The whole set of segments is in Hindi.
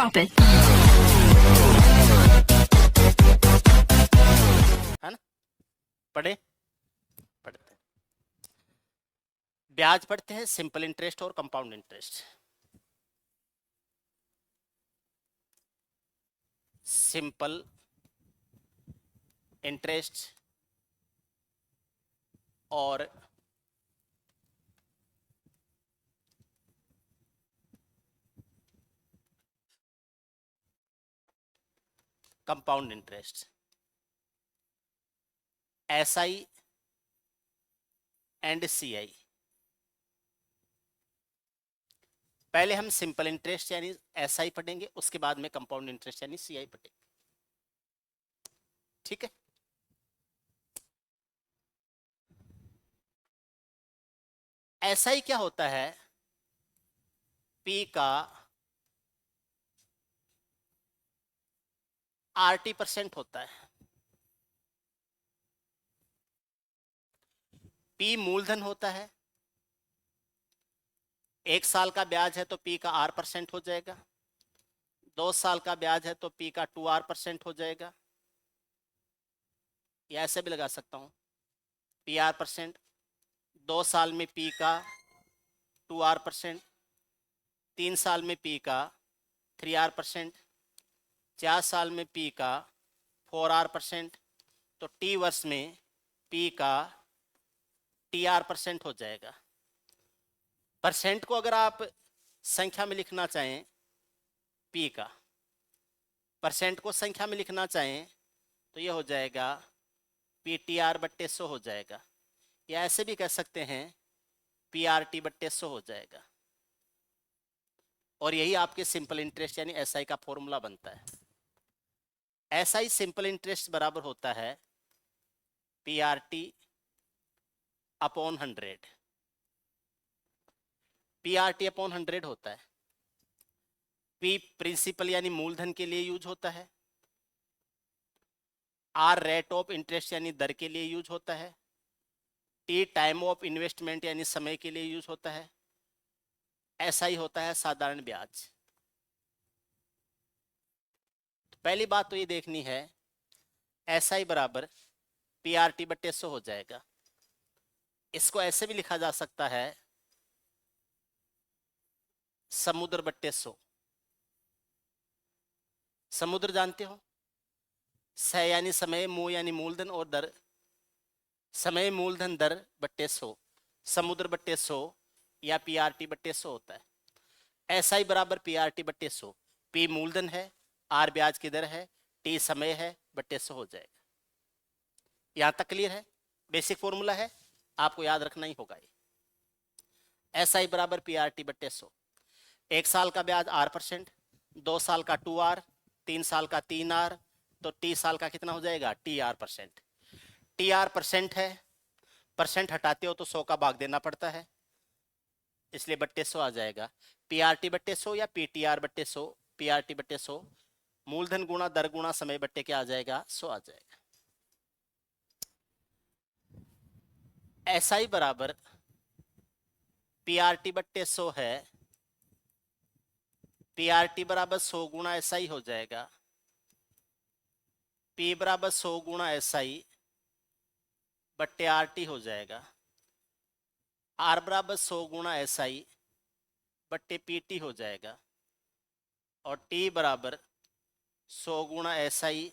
Drop it. है ना? पढ़े पढ़ते हैं। ब्याज पढ़ते हैं, सिंपल इंटरेस्ट और कंपाउंड इंटरेस्ट। सिंपल इंटरेस्ट और compound interest, SI and CI। पहले हम सिंपल इंटरेस्ट यानी SI पढ़ेंगे, उसके बाद में कंपाउंड इंटरेस्ट यानी CI पढ़ेंगे। ठीक है? SI क्या होता है? P का RT% होता है। P मूलधन होता है। 1 साल का ब्याज है तो P का R% हो जाएगा। 2 साल का ब्याज है तो P का 2R% हो जाएगा, या ऐसे भी लगा सकता हूं, PR%। 2 साल में P का 2R%, 3 साल में P का 3R%, 4 साल में P का 4R%, तो T वर्ष में P का TR% हो जाएगा। परसेंट को अगर आप संख्या में लिखना चाहें, P का परसेंट को संख्या में लिखना चाहें तो ये हो जाएगा PTR/100 हो जाएगा, या ऐसे भी कह सकते हैं PRT/100 हो जाएगा। और यही आपके सिंपल इंटरेस्ट यानी SI का फॉर्मूला बनता है। SI सिंपल इंटरेस्ट बराबर होता है PRT/100। PRT/100 होता है। P प्रिंसिपल यानी मूलधन के लिए यूज होता है। R रेट ऑफ इंटरेस्ट यानी दर के लिए यूज होता है। T टाइम ऑफ इन्वेस्टमेंट यानी समय के लिए यूज होता है। SI होता है साधारण ब्याज। तो पहली बात तो ये देखनी है, SI बराबर PRT/100 हो जाएगा। इसको ऐसे भी लिखा जा सकता है समुद्र/100। समुद्र जानते हो, स यानी समय, मू यानी मूलधन और दर, समय मूलधन दर बट्टे 100, समुद्र/100 या PRT/100 होता है। SI बराबर PRT/100। P मूलधन है, R ब्याज की दर है, T समय है, बट्टे 100 हो जाएगा। यहां तक क्लियर है? बेसिक फॉर्मूला है, आपको याद रखना ही होगा ये। SI बराबर PRT/100। 1 साल का ब्याज R%, 2 साल का 2R, 3 साल का 3R, तो T साल का कितना हो जाएगा? TR%। TR% है, परसेंट हटाते हो तो 100 का भाग देना पड़ता है, इसलिए बट्टे 100 आ जाएगा। PRT/100 या PTR/100, PRT/100 मूलधन गुणा दर गुणा समय बट्टे क्या आ जाएगा? 100 आ जाएगा। SI बराबर PRT/100 है, PRT बराबर 100 गुणा SI हो जाएगा। P बराबर 100 गुणा SI बट्टे RT हो जाएगा। R बराबर 100 गुणा SI बट्टे PT हो जाएगा। और T बराबर 100 गुणा SI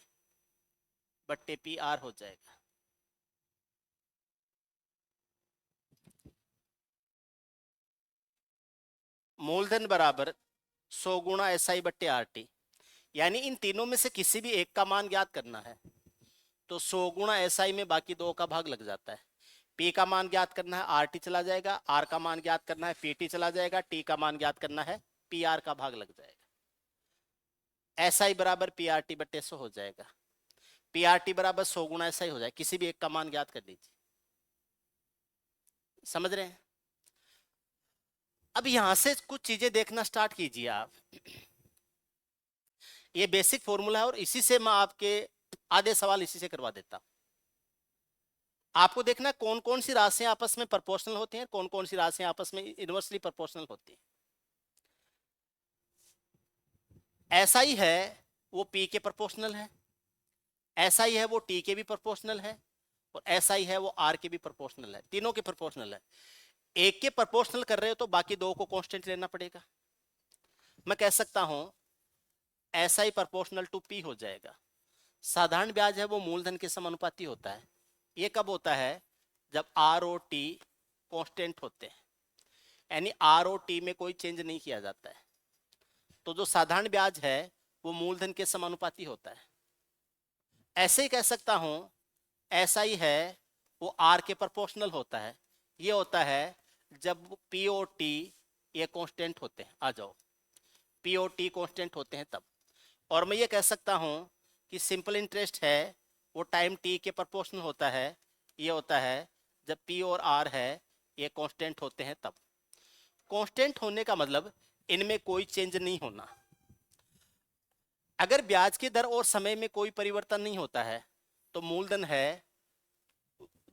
बट्टे PR हो जाएगा। मूलधन बराबर 100 गुणा SI बट्टे RT, यानी इन तीनों में से किसी भी एक का मान ज्ञात करना है तो 100 गुणा SI में बाकी दो का भाग लग जाता है। P का मान ज्ञात करना है, RT चला जाएगा, R का मान ज्ञात करना है, PT चला जाएगा, T का मान ज्ञात करना है, PR का भाग लग जाएगा। SI बराबर PRT/100 हो जाएगा। PRT बराबर 100 गुणा SI हो जाएगा, किसी भी एक का मान ज्ञात कर लीजिए। समझ रहे हैं? अब यहां से कुछ चीजें देखना स्टार्ट कीजिए आप। ये बेसिक फॉर्मूला है और इसी से मैं आपके आधे सवाल इसी से करवा देता हूं। आपको देखना कौन कौन सी राशियां आपस में प्रोपोर्शनल होती हैं, कौन कौन सी राशियां आपस में इनवर्सली प्रोपोर्शनल होती हैं। ऐसा ही है वो पी के प्रोपोर्शनल है, ऐसा ही है वो टी के भी प्रोपोर्शनल है, और ऐसा ही है वो आर के भी प्रोपोर्शनल है, तीनों के प्रोपोर्शनल है। एक के प्रोपोर्शनल कर रहे हो तो बाकी दो को कांस्टेंट लेना पड़ेगा। मैं कह सकता हूं ऐसा ही प्रोपोर्शनल टू पी हो जाएगा। साधारण ब्याज है वो मूलधन के समानुपाती होता है। ये कब होता है? जब आर और टी कांस्टेंट होते हैं, यानी आर और टी में कोई चेंज नहीं किया जाता है, तो जो साधारण ब्याज है वो मूलधन के समानुपाती होता है। ऐसे ही कह सकता हूं ऐसा ही है वो आर के प्रोपोर्शनल होता है। ये होता है जब पी और टी ये कांस्टेंट होते हैं। आ जाओ, पी और टी कांस्टेंट होते हैं तब। और मैं ये कह सकता हूं कि सिंपल इंटरेस्ट है वो टाइम टी के प्रोपोर्शनल होता है। ये होता है जब पी और आर है ये कांस्टेंट होते हैं तब। कांस्टेंट होने का मतलब इनमें कोई चेंज नहीं होना। अगर ब्याज की दर और समय में कोई परिवर्तन नहीं होता है तो मूलधन है,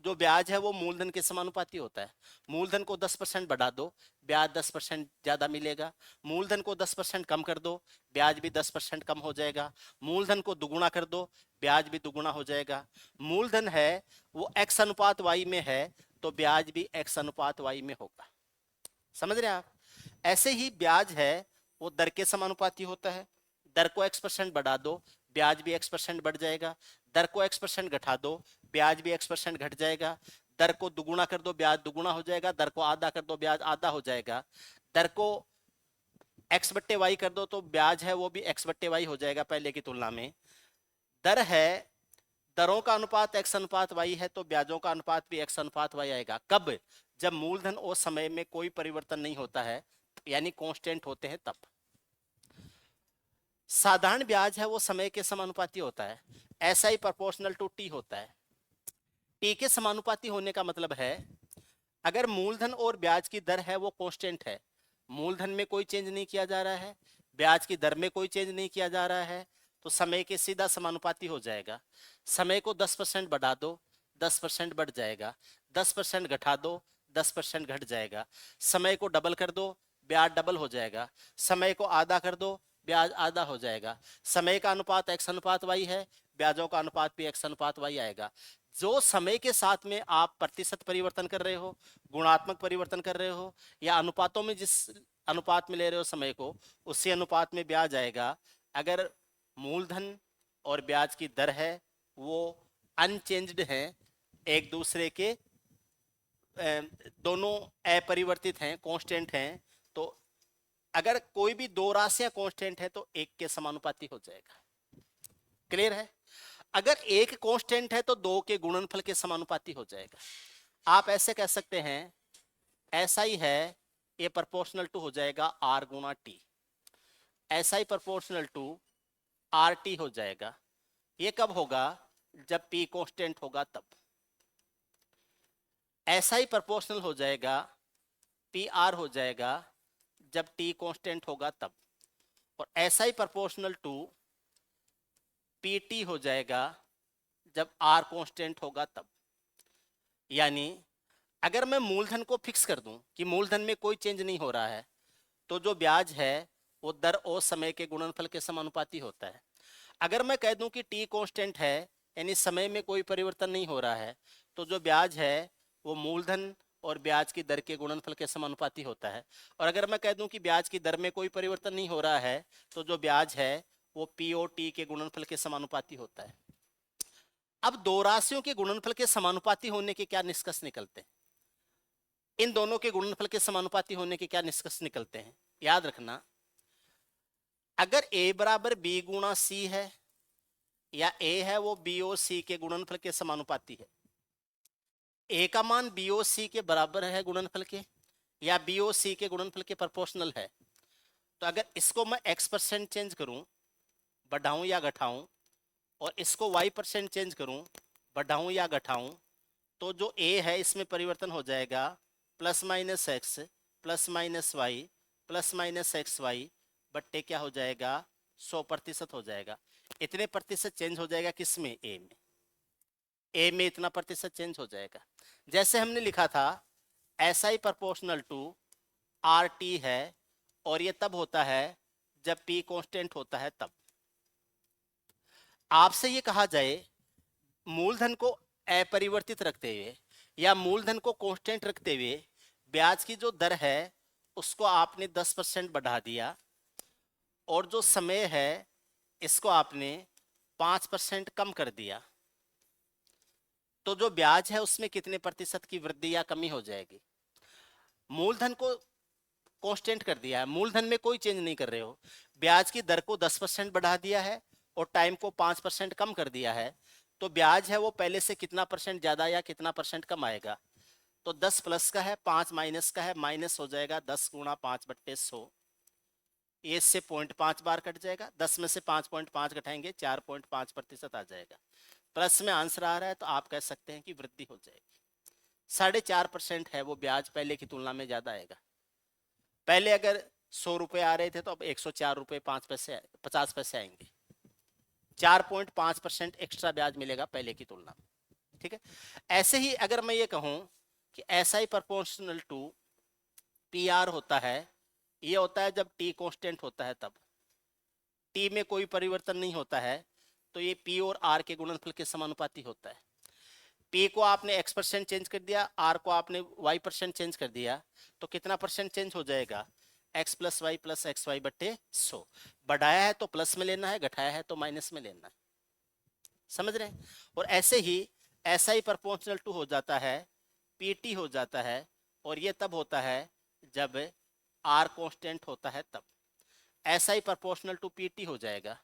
जो ब्याज है वो मूलधन के समानुपाती होता है। मूलधन को 10% बढ़ा दो, ब्याज 10% ज्यादा मिलेगा। मूलधन को 10% कम कर दो, ब्याज भी 10% कम हो जाएगा। मूलधन को दुगुना कर दो, ब्याज भी दुगुना हो जाएगा। मूलधन है वो x अनुपात y में है तो ब्याज भी x अनुपात y में होगा। समझ रहे हैं आप? ऐसे ही ब्याज है वो दर के समानुपाती होता है। दर को x% बढ़ा दो, ब्याज भी x% बढ़ जाएगा। दर को x% घटा दो, ब्याज भी x% घट जाएगा। दर को दुगुना कर दो, ब्याज दुगुना हो जाएगा। दर को आधा कर दो, ब्याज आधा हो जाएगा। दर को x बट्टे वाई कर दो तो ब्याज है वो भी x बट्टे वाई हो जाएगा पहले की तुलना में। दर है, दरों का अनुपात x अनुपात y है तो ब्याजों का अनुपात भी x अनुपात y आएगा। कब? जब मूलधन और समय में कोई परिवर्तन नहीं होता है, यानी कांस्टेंट होते हैं तब। साधारण ब्याज है वो समय के समानुपाती होता है। ऐसा ही प्रोपोर्शनल टू टी होता है। टी के समानुपाती होने का मतलब है अगर मूलधन और ब्याज की दर है वो कांस्टेंट है, मूलधन में कोई चेंज नहीं किया जा रहा है, ब्याज की दर में कोई चेंज नहीं किया जा रहा है, तो समय के सीधा समानुपाती हो जाएगा। समय को 10% बढ़ा दो, 10% बढ़ जाएगा। 10% घटा दो, 10% घट जाएगा। समय को डबल कर दो, ब्याज डबल हो जाएगा। समय को आधा कर दो, ब्याज आधा हो जाएगा। समय का अनुपात x अनुपात y है, ब्याजों का अनुपात भी x अनुपात y आएगा। जो समय के साथ में आप प्रतिशत परिवर्तन कर रहे हो, गुणात्मक परिवर्तन कर रहे हो, या अनुपातों में जिस अनुपात में ले रहे हो समय को, उसी अनुपात में ब्याज आएगा। अगर मूलधन और ब्याज की दर है वो अनचेंज्ड है, एक दूसरे के दोनों अपरिवर्तित हैं, कांस्टेंट हैं, तो अगर कोई भी दो राशियां कांस्टेंट है तो एक के समानुपाती हो जाएगा। क्लियर है? अगर एक कांस्टेंट है तो दो के गुणनफल के समानुपाती हो जाएगा। आप ऐसे कह सकते हैं ऐसा ही है ये प्रोपोर्शनल टू हो जाएगा आर गुणा टी, ऐसा ही प्रोपोर्शनल टू आर टी हो जाएगा। ये कब होगा? जब पी कांस्टेंट होगा तब। ऐसा ही प्रोपोर्शनल हो जाएगा पी आर हो जाएगा जब टी कांस्टेंट होगा तब। और ऐसा ही प्रोपोर्शनल टू पी टी हो जाएगा जब आर कांस्टेंट होगा तब। यानी अगर मैं मूलधन को फिक्स कर दूं कि मूलधन में कोई चेंज नहीं हो रहा है, तो जो ब्याज है वो दर और समय के गुणनफल के समानुपाती होता है। अगर मैं कह दूं कि टी कांस्टेंट है, यानी समय में कोई परिवर्तन नहीं हो रहा है, तो जो ब्याज है वो मूलधन और ब्याज की दर के गुणनफल के समानुपाती होता है। और अगर मैं कह दूं कि ब्याज की दर में कोई परिवर्तन नहीं हो रहा है, तो जो ब्याज है वो पी और टी के गुणनफल के समानुपाती होता है। अब दो राशियों के गुणनफल के समानुपाती होने के क्या निष्कर्ष निकलते हैं? इन दोनों के गुणनफल के समानुपाती होने के क्या निष्कर्ष निकलते हैं? याद रखना, अगर a बराबर b गुणा c है, या a है वो b और c के गुणनफल के समानुपाती है, a का मान b और c के बराबर है गुणनफल के, या b और c के गुणनफल के प्रोपोर्शनल है, तो अगर इसको मैं x% चेंज करूं, बढ़ाऊं या घटाऊं, और इसको y% चेंज करूं, बढ़ाऊं या घटाऊं, तो जो a है इसमें परिवर्तन हो जाएगा plus minus X plus minus Y plus minus X Y बट्टे क्या हो जाएगा 100% हो जाएगा। इतने प्रतिशत चेंज हो जाएगा किसमें? ए में इतना प्रतिशत चेंज हो जाएगा। जैसे हमने लिखा था ऐसा ही प्रोपोर्शनल टू आर टी है, और ये तब होता है जब P कांस्टेंट होता है तब। आपसे ये कहा जाए मूलधन को अपरिवर्तित रखते हुए या मूलधन को कांस्टेंट रखते हुए ब्याज की जो दर है उसको आपने 10% बढ़ा दिया और जो समय है इसको आपने 5% कम कर दिया, तो जो ब्याज है उसमें कितने प्रतिशत की वृद्धि या कमी हो जाएगी। मूलधन को कांस्टेंट कर दिया है, मूलधन में कोई चेंज नहीं कर रहे हो, ब्याज की दर को 10% बढ़ा दिया है और टाइम को 5% कम कर दिया है, तो ब्याज है वो पहले से कितना परसेंट ज्यादा या कितना परसेंट कम आएगा। तो 10 प्लस का है, 5 माइनस का है, माइनस हो जाएगा 10 गुणा 5/100। ये इससे 0.5 बार कट जाएगा, 10 में से 5.5 घटाएंगे 4.5% आ जाएगा। प्लस में आंसर आ रहा है तो आप कह सकते हैं कि वृद्धि हो जाएगी। 4.5% है वो ब्याज पहले की तुलना में ज्यादा आएगा। पहले अगर 100 रुपए आ रहे थे तो अब 104 रुपए 50 पैसे आएंगे। 4.5% एक्स्ट्रा ब्याज मिलेगा पहले की तुलना में। ठीक है। ऐसे ही अगर मैं ये कहूं कि SI प्रोपोर्शनल टू PR होता है, ये होता है जब T कांस्टेंट होता है तब। T में कोई परिवर्तन नहीं होता है तो ये P और R के गुणनफल के समानुपाती होता है। P को आपने X% चेंज कर दिया, R को आपने Y% चेंज कर दिया, तो कितना परसेंट चेंज हो जाएगा, X plus Y plus X Y बटे 100। बढ़ाया है तो प्लस में लेना है, घटाया है तो माइनस में लेना है। समझ रहे हैं। और ऐसे ही SI प्रोपोर्शनल टू हो जाता है, PT हो जाता है, और ये तब होता है जब R कांस्टेंट होता है तब। SI प्रोपोर्शनल टू PT हो जाएगा,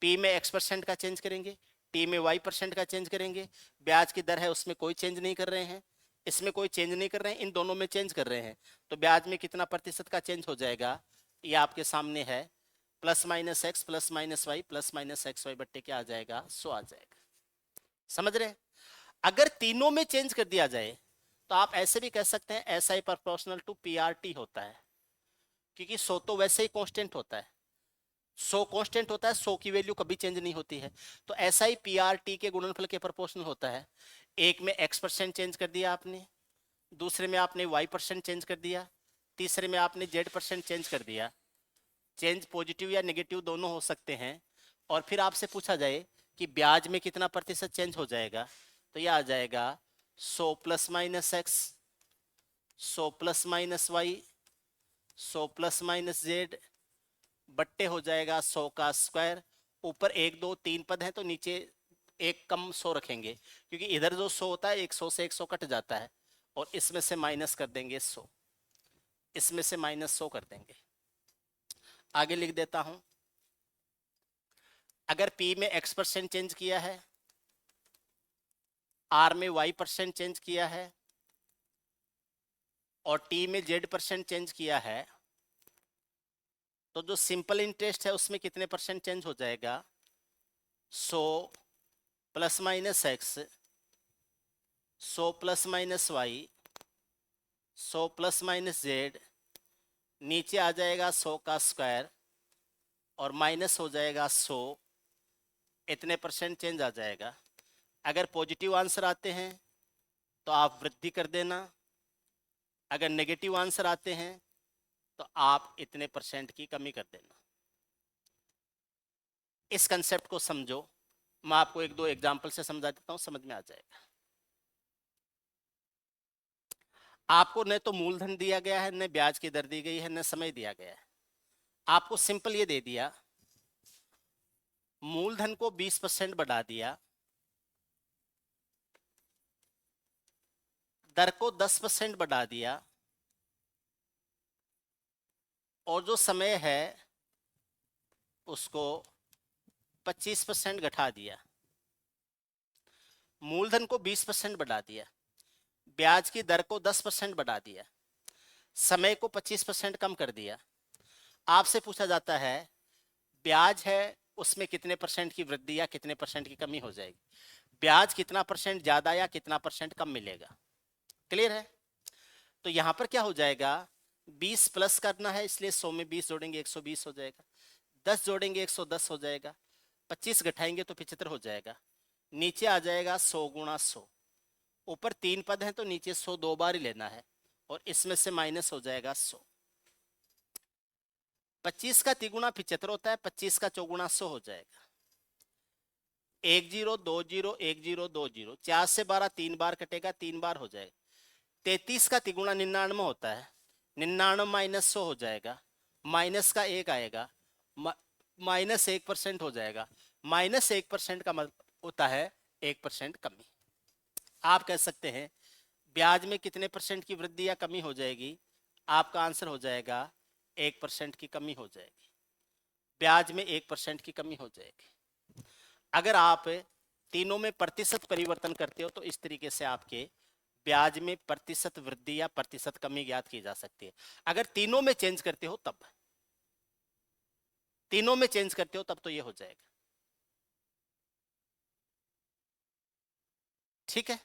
P में X% का चेंज करेंगे, T में Y% का चेंज करेंगे, ब्याज की दर है उसमें कोई चेंज नहीं कर रहे हैं, इसमें कोई चेंज नहीं कर रहे हैं, इन दोनों में चेंज कर रहे हैं, तो ब्याज में कितना प्रतिशत का चेंज हो जाएगा, ये आपके सामने है, plus minus X plus minus Y plus minus X Y बट्टे क्या आ जाएगा, 100 आ जाएगा। समझ रहे हैं। अगर तीनों में चेंज कर दिया जाए तो आप ऐसे भी कह सकते हैं SI प्रोपोर्शनल टू PRT होता है, क्योंकि 100 तो वैसे ही कांस्टेंट होता है, 100 कांस्टेंट होता है, 100 की वैल्यू कभी चेंज नहीं होती है, तो SI PRT के गुणनफल के प्रोपोर्शनल होता है। एक में X% चेंज कर दिया आपने, दूसरे में आपने Y% चेंज कर दिया, तीसरे में आपने Z% चेंज कर दिया। चेंज पॉजिटिव या नेगेटिव दोनों हो सकते हैं। और फिर आपसे पूछा जाए कि ब्याज में कितना प्रतिशत चेंज हो जाएगा, तो यह आ जाएगा 100 plus minus X, 100 plus minus Y, 100 plus minus Z बट्टे हो जाएगा 100 का स्क्वायर। ऊपर 1 2 3 पद है तो नीचे एक कम 100 रखेंगे, क्योंकि इधर जो 100 होता है 100 से 100 कट जाता है, और इसमें से माइनस कर देंगे 100, इसमें से माइनस 100 कर देंगे। आगे लिख देता हूं, अगर P में X% चेंज किया है, R में Y% चेंज किया है और T में Z% चेंज किया है, तो जो सिंपल इंटरेस्ट है उसमें कितने परसेंट चेंज हो जाएगा, 100 plus minus X, 100 plus minus Y, 100 plus minus Z, नीचे आ जाएगा 100 का स्क्वायर और माइनस हो जाएगा 100, इतने परसेंट चेंज आ जाएगा। अगर पॉजिटिव आंसर आते हैं तो आप वृद्धि कर देना, अगर नेगेटिव आंसर आते हैं तो आप इतने परसेंट की कमी कर देना। इस कंसेप्ट को समझो, मैं आपको एक दो एग्जांपल से समझा देता हूं, समझ में आ जाएगा। आपको न तो मूलधन दिया गया है, न ब्याज की दर दी गई है, न समय दिया गया है। आपको सिंपल ये दे दिया, मूलधन को 20% बढ़ा दिया, दर को 10% बढ़ा दिया, और जो समय है उसको 25% घटा दिया। मूलधन को 20% बढ़ा दिया, ब्याज की दर को 10% बढ़ा दिया, समय को 25% कम कर दिया। आपसे पूछा जाता है ब्याज है उसमें कितने परसेंट की वृद्धि या कितने परसेंट की कमी हो जाएगी, ब्याज कितना परसेंट ज्यादा या कितना परसेंट कम मिलेगा। क्लियर है। तो यहां पर क्या हो जाएगा, 20 प्लस करना है इसलिए 100 में 20 जोड़ेंगे 120 हो जाएगा, 10 जोड़ेंगे 110 हो जाएगा, 25 घटाएंगे तो 75 हो जाएगा, नीचे आ जाएगा 100 गुणा 100। ऊपर 3 पद हैं तो नीचे 100 2 बार ही लेना है, और इसमें से माइनस हो जाएगा 100। 25 का तिगुना 75 होता है, 25 का चौगुना 100 हो जाएगा। 1 0 2 0 1 0 2 0, 4 से 12 3 बार कटेगा, 3 बार हो जाएगा। 33 का तिगुना 99 होता है, 99 माइनस 100 हो जाएगा, माइनस का 1 आएगा, -1% हो जाएगा। -1% का मतलब होता है 1% कमी। आप कह सकते हैं ब्याज में कितने परसेंट की वृद्धि या कमी हो जाएगी? आपका आंसर हो जाएगा 1% की कमी हो जाएगी। ब्याज में 1% की कमी हो जाएगी। अगर आप तीनों में प्रतिशत परिवर्तन करते हो तो इस तरीके से आपके ब्याज में प्रतिशत वृद्धि या प्रतिशत कमी ज्ञात की जा सकती है। अगर तीनों में चेंज करते हो तब, तीनों में चेंज करते हो तब तो ये हो जाएगा। ठीक है।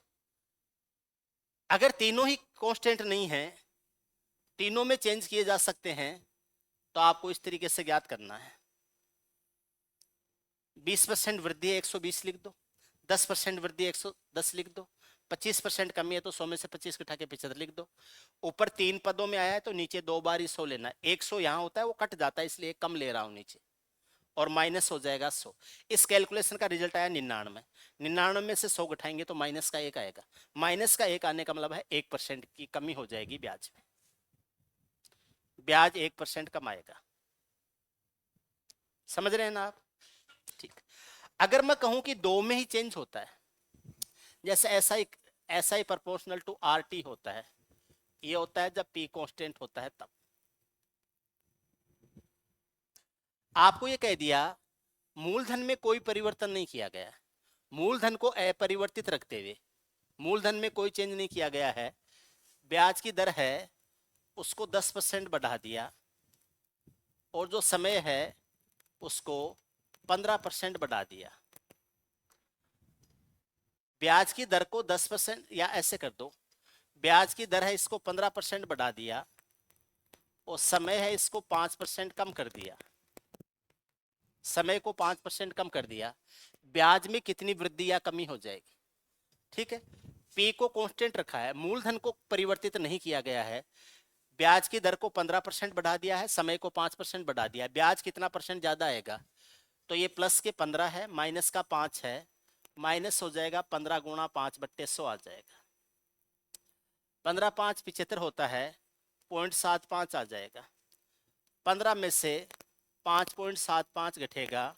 अगर तीनों ही कांस्टेंट नहीं है, तीनों में चेंज किए जा सकते हैं, तो आपको इस तरीके से ज्ञात करना है। 20% वृद्धि है 120 लिख दो, 10% वृद्धि 110 लिख दो, 25% कमी है तो 100 में से 25 उठा के 75 लिख दो। ऊपर 3 पदों में आया है तो नीचे 2 बार ही 100 लेना है। 100 यहाँ होता है वो कट जाता है इसलिए कम ले रहा हूँ नीचे, और माइनस हो जाएगा 100। इस कैलकुलेशन का रिजल्ट आया 99। 99 में से 100 घटाएंगे तो माइनस का 1 आएगा। माइनस का 1 आने का मतलब है 1% की कमी हो जाएगी ब्याज में। ब्याज 1% कम आएगा। समझ रहे हैं ना आप? ठीक। अगर मैं कहूं कि दो में ही चेंज होता है, जैसे ऐसा ही प्रोपोर्शनल टू आर टी होता है, ये होता है जब पी कांस्टेंट होता है तब। आपको ये कह दिया मूलधन में कोई परिवर्तन नहीं किया गया, मूलधन को अपरिवर्तित रखते हुए, मूलधन में कोई चेंज नहीं किया गया है, ब्याज की दर है उसको 10% बढ़ा दिया, और जो समय है उसको 15% बढ़ा दिया। ब्याज की दर को 10%, या ऐसे कर दो, ब्याज की दर है इसको 15% बढ़ा दिया, और समय है इसको 5% कम कर दिया, समय को 5% कम कर दिया। ब्याज में कितनी वृद्धि या कमी हो जाएगी? ठीक है। पी को कांस्टेंट रखा है, मूलधन को परिवर्तित नहीं किया गया है, ब्याज की दर को 15% बढ़ा दिया है, समय को 5% बढ़ा दिया है। ब्याज कितना परसेंट ज्यादा आएगा? तो ये प्लस के 15 है, माइनस का 5 है, माइनस हो जाएगा 15 गुणा 5/100 आ जाएगा। 15 5 75 होता है, 0.75 आ जाएगा। 15 में से 5.75 घटेगा,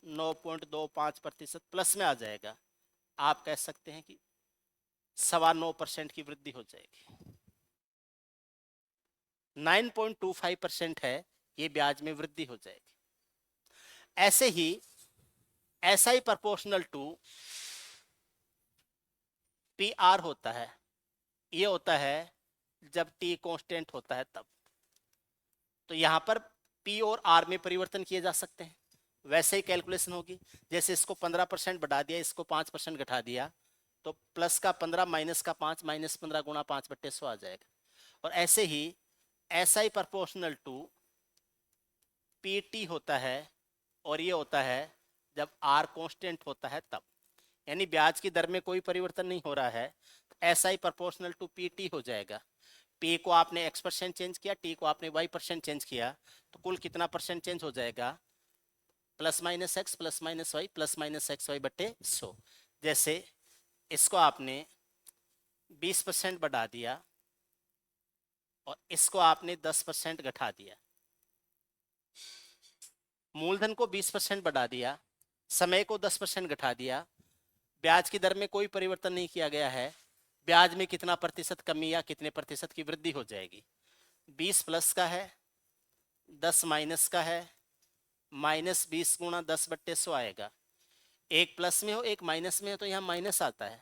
9.25% प्लस में आ जाएगा। आप कह सकते हैं कि 9.25% की वृद्धि हो जाएगी। 9.25% है, ये ब्याज में वृद्धि हो जाएगी। ऐसे ही ऐसा ही प्रोपोर्शनल टू पी आर होता है, ये होता है जब टी कांस्टेंट होता है तब। तो यहां पर पी और आर में परिवर्तन किए जा सकते हैं, वैसे ही कैलकुलेशन होगी। जैसे इसको 15% बढ़ा दिया, इसको 5% घटा दिया, तो प्लस का 15 माइनस का 5, -15 गुणा 5/100 आ जाएगा। और ऐसे ही ऐसा ही प्रोपोर्शनल टू पी टी होता है, और ये होता है जब आर कांस्टेंट होता है तब, यानी ब्याज की दर में कोई परिवर्तन नहीं हो रहा है, तो ऐसा ही प्रोपोर्शनल टू पी टी हो जाएगा। पी को आपने x% चेंज किया, टी को आपने y% चेंज किया, तो कुल कितना परसेंट चेंज हो जाएगा? +-x +-y +-xy/100। जैसे इसको आपने 20% बढ़ा दिया, और इसको आपने 10% घटा दिया। मूलधन को 20% बढ़ा दिया, समय को 10% घटा दिया, ब्याज की दर में कोई परिवर्तन नहीं किया गया है, ब्याज में कितना प्रतिशत कमी या कितने प्रतिशत की वृद्धि हो जाएगी? 20 प्लस का है, 10 माइनस का है, -20 गुणा 10/100 आएगा। एक प्लस में हो एक माइनस में हो तो यहाँ माइनस आता है,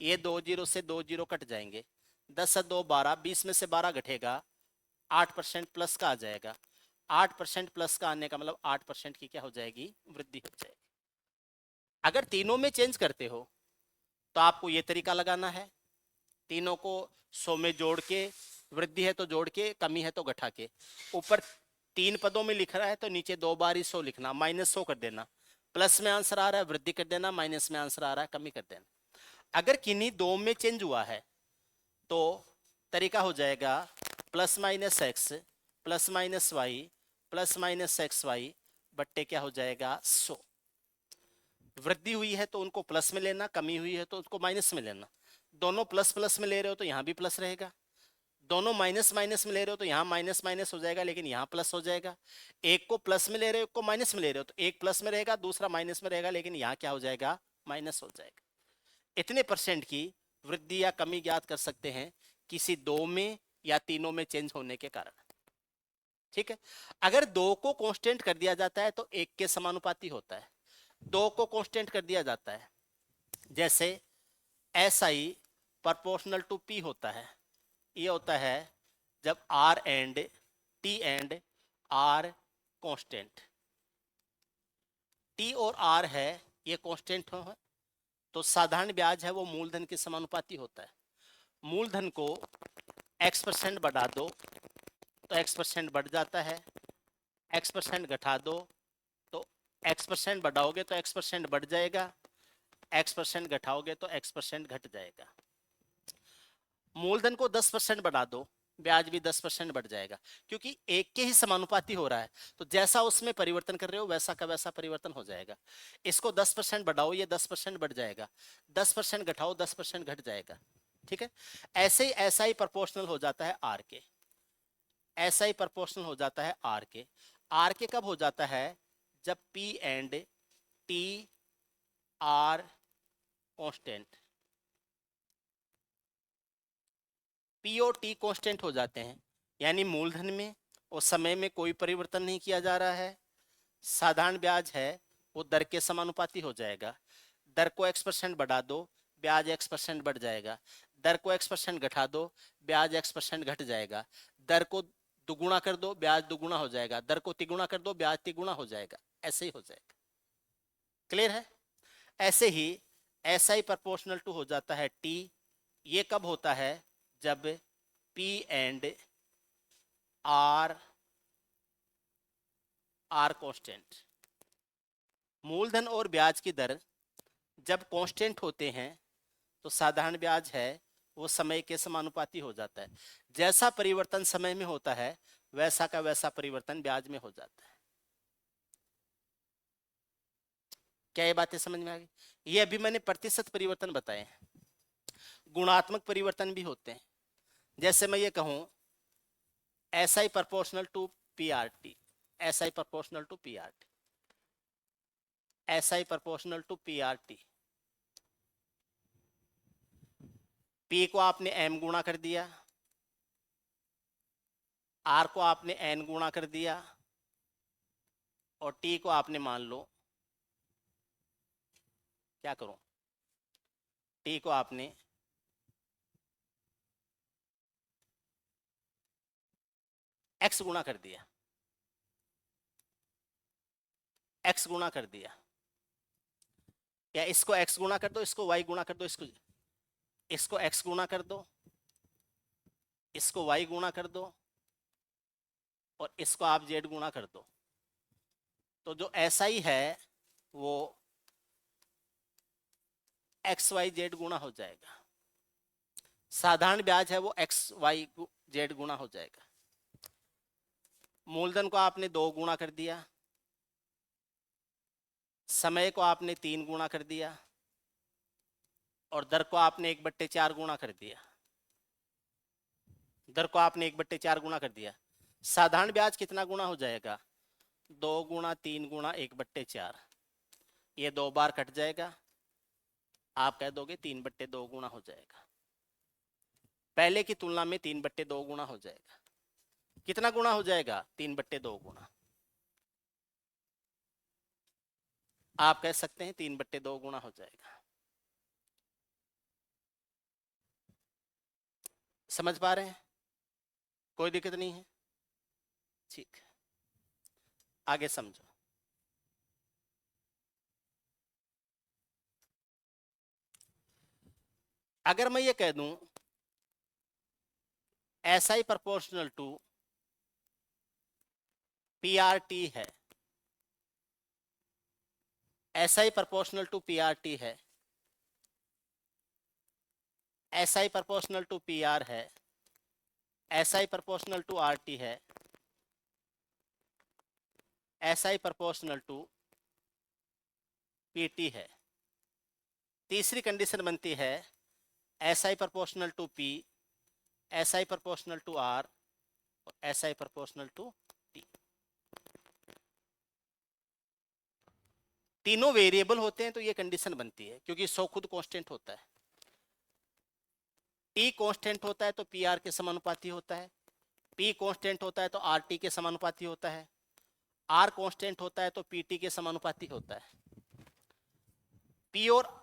ये 2 जीरो से 2 जीरो कट जाएंगे, 10 से 2 12, 20 में से 12 घटेगा, 8% प्लस का आ जाएगा। 8% प्लस का आने का मतलब 8% की क्या हो जाएगी? वृद्धि हो जाएगी। अगर तीनों में चेंज करते हो तो आपको ये तरीका लगाना है, तीनों को 100 में जोड़ के, वृद्धि है तो जोड़ के, कमी है तो घटा के। ऊपर 3 पदों में लिख रहा है तो नीचे 2 बार ही 100 लिखना, -100 कर देना, प्लस में आंसर आ रहा है वृद्धि कर देना, माइनस में आंसर आ रहा है कमी कर देना। अगर किन्हीं दो में चेंज हुआ है तो तरीका हो जाएगा +-x +-y plus minus X Y बट्टे क्या हो जाएगा 100। वृद्धि हुई है तो उनको प्लस में लेना, कमी हुई है तो उसको माइनस में लेना। दोनों प्लस प्लस में ले रहे हो तो यहाँ भी प्लस रहेगा, दोनों माइनस माइनस में ले रहे हो तो यहाँ माइनस माइनस हो जाएगा, लेकिन यहाँ प्लस हो जाएगा। एक को प्लस में ले रहे हो, एक को माइनस में ले रहे हो, तो एक प्लस में रहेगा दूसरा माइनस में रहेगा, लेकिन यहाँ क्या हो जाएगा माइनस हो जाएगा। इतने परसेंट की वृद्धि या कमी ज्ञात कर सकते हैं किसी दो में या तीनों में चेंज होने के कारण। ठीक है, अगर दो को कांस्टेंट कर दिया जाता है तो एक के समानुपाती होता है। दो को कांस्टेंट कर दिया जाता है, जैसे S I proportional to P होता है। ये होता है जब R and T and R constant, T और आर है ये कांस्टेंट हो, तो साधारण ब्याज है वो मूलधन के समानुपाती होता है। मूलधन को x% बढ़ा दो तो x% बढ़ जाता है, x% घटा दो तो x% बढ़ाओगे तो x% बढ़ जाएगा, x% घटाओगे तो x% घट जाएगा। मूलधन को 10% बढ़ा दो, ब्याज भी 10% बढ़ जाएगा, क्योंकि एक के ही समानुपाती हो रहा है, तो जैसा उसमें परिवर्तन कर रहे हो वैसा का वैसा परिवर्तन हो जाएगा। इसको 10% बढ़ाओ ये 10% बढ़ जाएगा, 10% घटाओ 10% घट जाएगा। ठीक है, ऐसे ही ऐसा ही प्रोपोर्शनल हो जाता है आर के, ऐसा ही प्रोपोर्शनल हो जाता है आर के। आर के कब हो जाता है, जब P and T R constant, P और टी कांस्टेंट हो जाते हैं, यानी मूलधन में और समय में कोई परिवर्तन नहीं किया जा रहा है। साधारण ब्याज है वो दर के समानुपाती हो जाएगा। दर को x% बढ़ा दो, ब्याज x% बढ़ जाएगा। दर को x% घटा दो, ब्याज x% घट जाएगा। दर को दुगुना कर दो, ब्याज दुगुना हो जाएगा। दर को तिगुना कर दो, ब्याज तिगुना हो जाएगा। ऐसे ही हो जाएगा। क्लियर है? ऐसे ही ऐसा ही प्रोपोर्शनल टू हो जाता है टी। ये कब होता है, जब पी एंड आर कांस्टेंट। मूलधन और ब्याज की दर जब कांस्टेंट होते हैं तो साधारण ब्याज है वो समय के समानुपाती हो जाता है। जैसा परिवर्तन समय में होता है वैसा का वैसा परिवर्तन ब्याज में हो जाता है। क्या ये बातें समझ में आ गई? ये अभी मैंने प्रतिशत परिवर्तन बताए हैं, गुणात्मक परिवर्तन भी होते हैं। जैसे मैं ये कहूं S I proportional to P R T, S I proportional to P R T, S I proportional to P R T. P को आपने एम गुणा कर दिया, आर को आपने एन गुणा कर दिया, और टी को आपने मान लो क्या करूं, टी को आपने एक्स गुणा कर दिया, एक्स गुणा कर दिया, या इसको एक्स गुणा कर दो, इसको वाई गुणा कर दो, इसको एक्स गुणा कर दो, इसको वाई गुणा कर दो, और इसको आप जेड गुणा कर दो। तो जो ऐसा ही है वो एक्स वाई जेड गुणा हो जाएगा। साधारण ब्याज है वो एक्स वाई जेड गुणा हो जाएगा। मूलधन को आपने 2 गुणा कर दिया, समय को आपने 3 गुणा कर दिया, और दर को आपने 1/4 गुणा कर दिया। दर को आपने 1/4 गुणा कर दिया। साधारण ब्याज कितना गुणा हो जाएगा, 2 गुणा 3 गुणा 1/4। ये 2 बार कट जाएगा, आप कह दोगे 3/2 गुणा हो जाएगा। पहले की तुलना में 3/2 गुणा हो जाएगा। कितना गुणा हो जाएगा, 3/2 गुणा। आप कह सकते हैं 3/2 गुणा हो जाएगा। समझ पा रहे हैं? कोई दिक्कत नहीं है? ठीक, आगे समझो। अगर मैं ये कह दूं S I proportional to P R T है, S I proportional to P R T है, S I proportional to P R है, S I proportional to R T है, SI प्रोपोर्शनल टू PT है। तीसरी कंडीशन बनती है SI proportional to P, SI proportional to R और SI प्रोपोर्शनल टू T। तीनों वेरिएबल होते हैं तो ये कंडीशन बनती है, क्योंकि 100 खुद कांस्टेंट होता है। T कांस्टेंट होता है तो PR के समानुपाती होता है, P कांस्टेंट होता है तो RT के समानुपाती होता है, R कांस्टेंट होता है तो PT के समानुपाती होता है। P और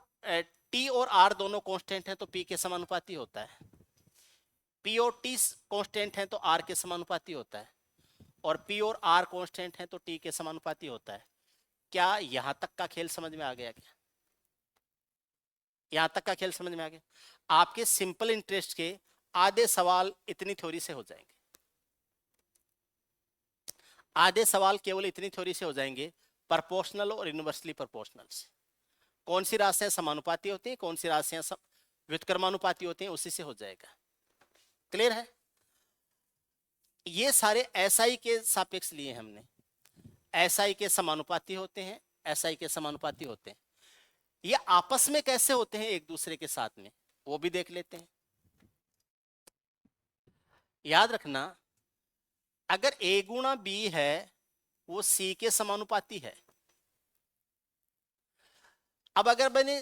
T और R दोनों कांस्टेंट है तो P के समानुपाती होता है। P और T कांस्टेंट है तो R के समानुपाती होता है, और P और R कांस्टेंट है तो T के समानुपाती होता है। क्या यहां तक का खेल समझ में आ गया? क्या यहां तक का खेल समझ में आ गया? आपके सिंपल इंटरेस्ट के आधे सवाल इतनी थ्योरी से हो जाएंगे, आधे सवाल केवल इतनी थ्योरी से हो जाएंगे, प्रोपोर्शनल और इनवर्सली प्रोपोर्शनल से। कौन सी राशियां समानुपाती होती हैं, कौन सी राशियां व्युत्क्रमानुपाती होती हैं, उसी से हो जाएगा। क्लियर है? ये सारे SI के सापेक्ष लिए हमने। SI के समानुपाती होते हैं, SI के समानुपाती होते हैं। ये आपस में कैसे होते हैं एक दूसरे के साथ में, वो भी देख लेते हैं। याद रखना, अगर A गुणा B है वो C के समानुपाती है। अब अगर मैंने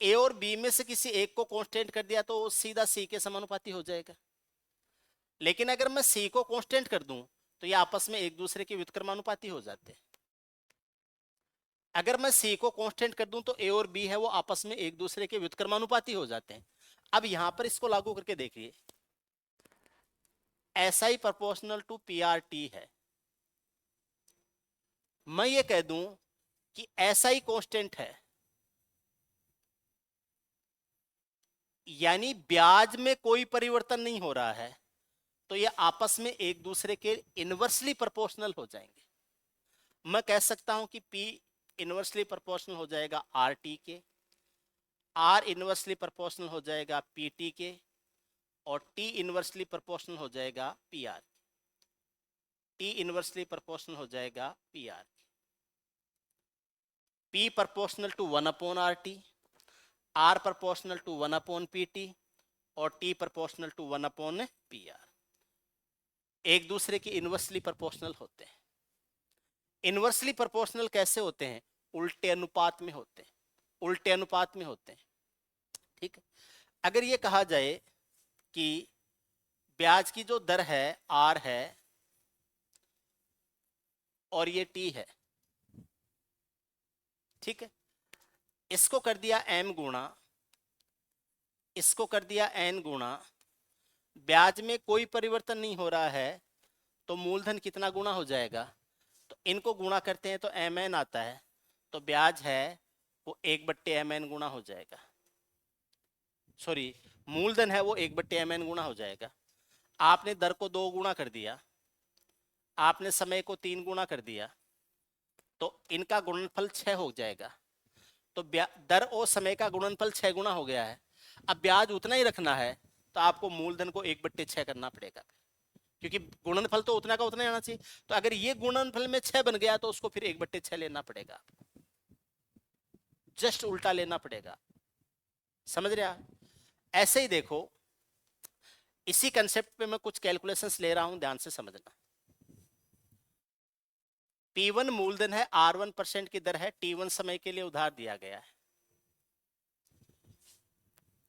A और B में से किसी एक को कांस्टेंट कर दिया तो सीधा C के समानुपाती हो जाएगा। लेकिन अगर मैं C को कांस्टेंट कर दूं तो ये आपस में एक दूसरे के व्युत्क्रमानुपाती हो जाते हैं। अगर मैं C को कांस्टेंट कर दूं तो A और B है वो आपस में एक दूसरे के व्युत्क्रमानुपाती हो जाते हैं। अब यहां पर इसको लागू करके देखिए, SI प्रोपोर्शनल टू PRT है। मैं ये कह दूं कि SI कांस्टेंट है, यानी ब्याज में कोई परिवर्तन नहीं हो रहा है, तो ये आपस में एक दूसरे के इनवर्सली प्रोपोर्शनल हो जाएंगे। मैं कह सकता हूं कि P इनवर्सली प्रोपोर्शनल हो जाएगा RT के, R इनवर्सली प्रोपोर्शनल हो जाएगा PT के, और T इनवर्सली प्रोपोर्शनल हो जाएगा PR। T इनवर्सली प्रोपोर्शनल हो जाएगा PR। P proportional to 1/RT, R proportional to 1/PT और T प्रोपोर्शनल टू 1/PR। एक दूसरे के इनवर्सली प्रोपोर्शनल होते हैं। इनवर्सली प्रोपोर्शनल कैसे होते हैं? उल्टे अनुपात में होते हैं, उल्टे अनुपात में होते हैं। ठीक है? अगर ये कहा जाए कि ब्याज की जो दर है R है और ये T है, ठीक है, इसको कर दिया M गुणा, इसको कर दिया N गुणा, ब्याज में कोई परिवर्तन नहीं हो रहा है, तो मूलधन कितना गुणा हो जाएगा? तो इनको गुणा करते हैं तो MN आता है, तो ब्याज है वो 1/MN गुणा हो जाएगा। सॉरी, मूलधन है वो 1/MN गुणा हो जाएगा। आपने दर को 2 गुणा कर दिया, आपने समय को 3 गुणा कर दिया, तो इनका गुणनफल 6 हो जाएगा। तो दर और समय का गुणनफल 6 गुणा हो गया है। अब ब्याज उतना ही रखना है तो आपको मूलधन को 1/6 करना पड़ेगा, क्योंकि गुणनफल तो उतना का उतना ही आना चाहिए। तो अगर ये गुणनफल में 6 बन गया तो उसको फिर 1/6 लेना पड़ेगा, जस्ट उल्टा लेना पड़ेगा। समझ रहे आप? ऐसे ही देखो, इसी कंसेप्ट पे मैं कुछ कैलकुलेशंस ले रहा हूं, ध्यान से समझना। P1 मूलधन है, R1% की दर है, T1 समय के लिए उधार दिया गया है।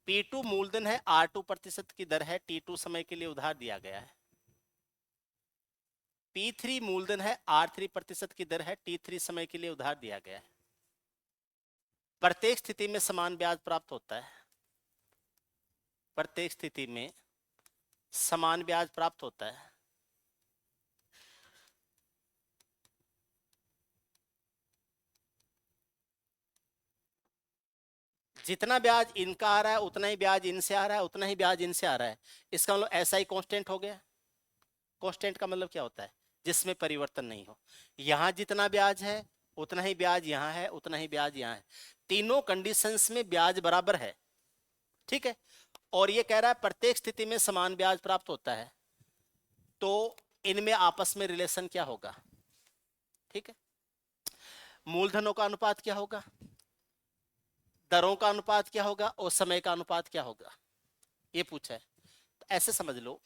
P2 मूलधन है, R2% की दर है, T2 समय के लिए उधार दिया गया है। P3 मूलधन है, R3% की दर है, T3 समय के लिए उधार दिया गया है। प्रत्येक स्थिति में समान ब्याज प्राप्त होता है, प्रत्येक स्थिति में समान ब्याज प्राप्त होता है। जितना ब्याज इनका आ रहा है उतना ही ब्याज इनसे आ रहा है, उतना ही ब्याज इनसे आ रहा है। इसका मतलब SI कांस्टेंट हो गया। कांस्टेंट का मतलब क्या होता है? जिसमें परिवर्तन नहीं हो। यहां जितना ब्याज है उतना ही ब्याज यहां है, उतना ही ब्याज यहां है। तीनों कंडीशंस में ब्याज बराबर है, ठीक है। और ये कह रहा है प्रत्येक स्थिति में समान ब्याज प्राप्त होता है, तो इनमें आपस में रिलेशन क्या होगा? ठीक है। मूलधनों का अनुपात क्या होगा, दरों का अनुपात क्या होगा और समय का अनुपात क्या होगा, ये पूछा है। तो ऐसे समझ लो,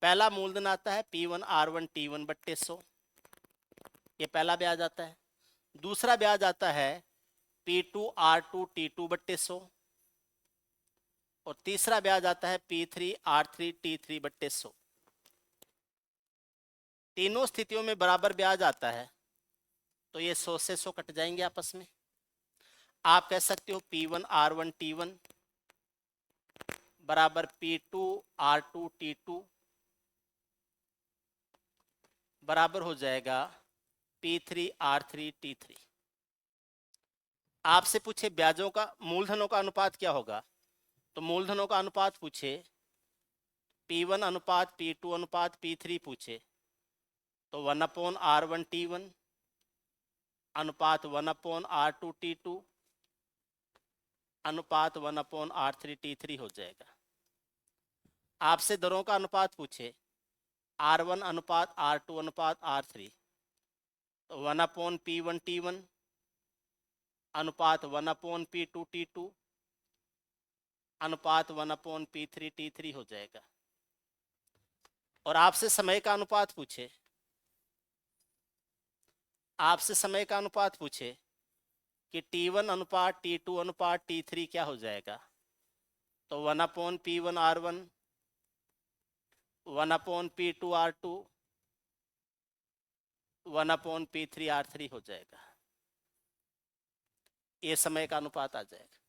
पहला मूलधन आता है P1R1T1/100, ये पहला ब्याज आता है। दूसरा ब्याज आता है P2R2T2/100 और तीसरा ब्याज आता है P3R3T3/100। तीनों स्थितियों में बराबर ब्याज आता है, तो ये 100 से 100 कट जाएंगे आपस में। आप कह सकते हो P1R1T1 बराबर P2R2T2 बराबर हो जाएगा P3R3T3। आपसे पूछे ब्याजों का, मूलधनों का अनुपात क्या होगा, तो मूलधनों का अनुपात पूछे, P1 अनुपात P2 अनुपात P3 पूछे, तो 1/R1T1 अनुपात 1/R2T2 अनुपात 1/R3T3 हो जाएगा। आपसे दरों का अनुपात पूछे, R1 अनुपात R2 अनुपात R3, तो 1/P1T1 अनुपात 1/P2T2 अनुपात 1/P3T3 हो जाएगा। और आपसे समय का अनुपात पूछे, आपसे समय का अनुपात पूछे कि T1 अनुपात T2 अनुपात T3 क्या हो जाएगा, तो 1/P1R1 1/P2R2 1/P3R3 हो जाएगा। ये समय का अनुपात आ जाएगा।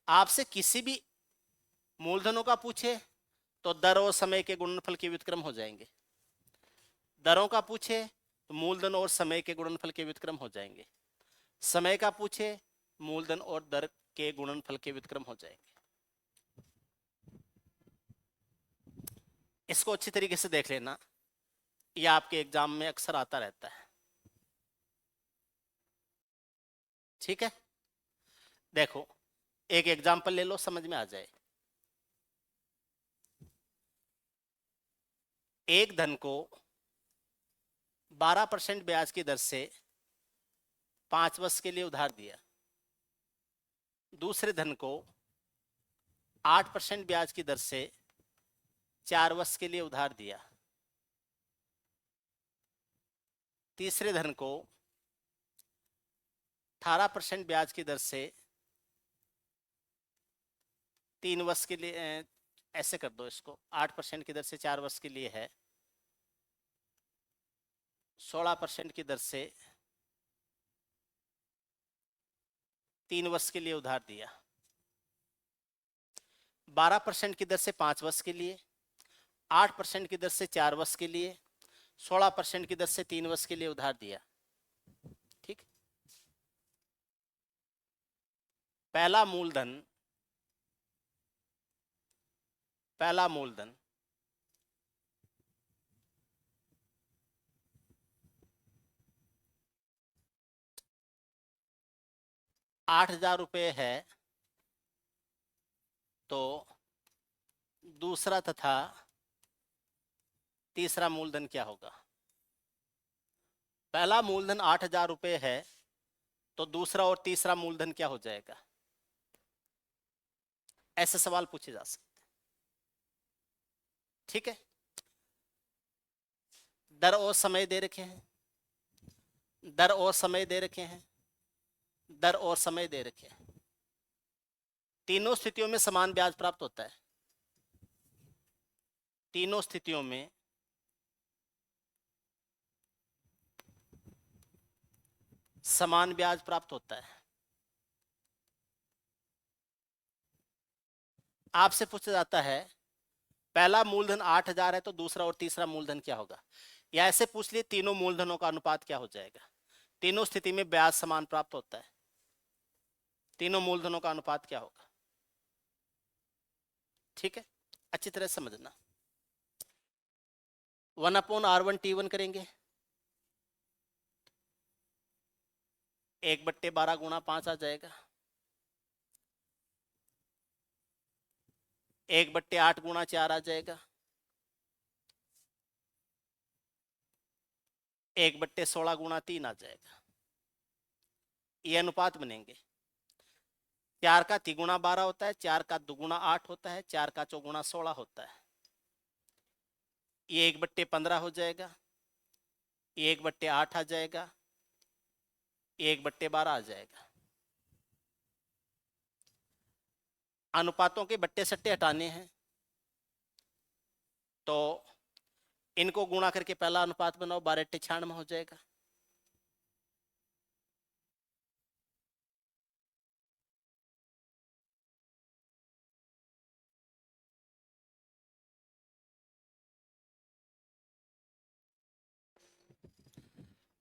आपसे किसी भी मूलधनों का पूछे तो दर और समय के गुणनफल के व्युत्क्रम हो जाएंगे। दरों का पूछे तो मूलधन और समय के गुणनफल के व्युत्क्रम हो जाएंगे। समय का पूछे मूलधन और दर के गुणनफल के व्युत्क्रम हो जाएंगे। इसको अच्छी तरीके से देख लेना, यह आपके एग्जाम में अक्सर आता रहता है। ठीक है, देखो एक एग्जाम्पल ले लो, समझ में आ जाए। एक धन को 12% ब्याज की दर से 5 वर्ष के लिए उधार दिया, दूसरे धन को 8% ब्याज की दर से 4 वर्ष के लिए उधार दिया, तीसरे धन को 18% ब्याज की दर से 3 वर्ष के लिए, ऐसे कर दो इसको, 8% की दर से 4 वर्ष के लिए है, 16% की दर से 3 वर्ष के लिए उधार दिया, 12% की दर से 5 वर्ष के लिए, 8% की दर से 4 वर्ष के लिए, 16% की दर से 3 वर्ष के लिए उधार दिया। ठीक, पहला मूलधन 8,000 रुपये है, तो दूसरा तथा तीसरा मूलधन क्या होगा। पहला मूलधन 8,000 रुपये है, तो दूसरा और तीसरा मूलधन क्या हो जाएगा। ऐसे सवाल पूछे जा सकते। ठीक है, दर और समय दे रखे हैं, दर और समय दे रखे हैं, दर और समय दे रखे हैं। तीनों स्थितियों में समान ब्याज प्राप्त होता है, तीनों स्थितियों में समान ब्याज प्राप्त होता है। आपसे पूछा जाता है पहला मूलधन 8,000 है, तो दूसरा और तीसरा मूलधन क्या होगा, या ऐसे पूछ लिए तीनों मूलधनों का अनुपात क्या हो जाएगा। तीनों स्थिति में ब्याज समान प्राप्त होता है, तीनों मूलधनों का अनुपात क्या होगा। ठीक है, अच्छी तरह समझना। 1/R1T1 करेंगे, 1/12 गुणा 5 आ जाएगा, 1/8 गुणा 4 आ जाएगा, 1/16 गुणा 3 आ जाएगा। ये अनुपात बनेंगे। 4 का तिगुना 12 होता है, 4 का दुगुना 8 होता है, 4 का चौगुना 16 होता है। ये 1/15 हो जाएगा, ये 1/8 आ जाएगा, ये 1/12 आ जाएगा। अनुपातों के बट्टे सट्टे हटाने हैं तो इनको गुणा करके पहला अनुपात बनाओ, 12/96 हो जाएगा।